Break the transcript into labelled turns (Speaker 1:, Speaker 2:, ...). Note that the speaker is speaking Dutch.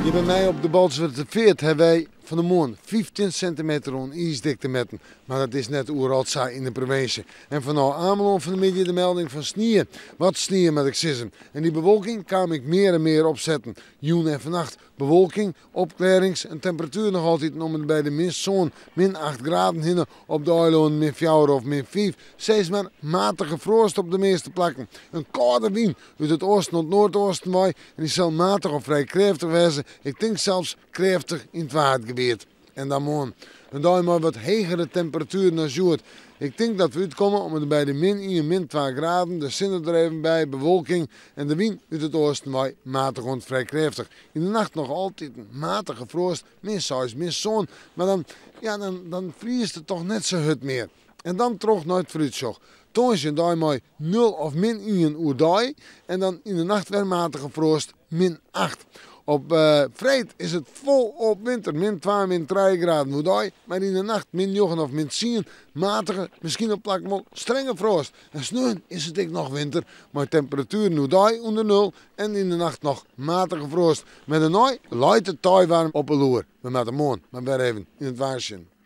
Speaker 1: Hier bij mij op de Balswerte Veert hebben wij van de morgen 15 centimeter on ijsdikte metten. Maar dat is net oeralt saai in de provincie. En vanaf Ameland van de middag de melding van sneeuw. Wat sneeuw met ik sissen. En die bewolking kan ik meer en meer opzetten. Joen en vannacht bewolking, opklarings en temperatuur nog altijd nog bij de minstzoon min 8 graden hinnen op de eiland min 4 of min 5. Steeds maar matige frost op de meeste plekken. Een koude wind uit het oosten tot noordoosten waai. En die zal matig of vrij krachtig wezen. Ik denk zelfs krachtig in het waardgebied. En dan morgen. En dan maar wat hegere temperaturen dan zoet. Ik denk dat we uitkomen om er bij de min 1, min 2 graden, de zinnen er even bij, bewolking en de wind uit het oosten waai matig en vrij krachtig. In de nacht nog altijd een matige frost, min 6, min zon, maar dan vriest het toch net zo hut meer. En dan terug naar het fruitsjoch. Toen is je daar maar 0 of min 1 uur dag en dan in de nacht weer matige frost, min 8. Op vrijdag is het vol op winter, min 2, min 3 graden hoe dag, maar in de nacht min 9 of min 10, matige, misschien op plak wel strenge frost. En s'nachts is het ook nog winter, maar temperatuur nu dag onder 0 en in de nacht nog matige frost. Met een nacht leidt het taai warm op een loer. We met de morgen, maar weer even in het waarschuwen.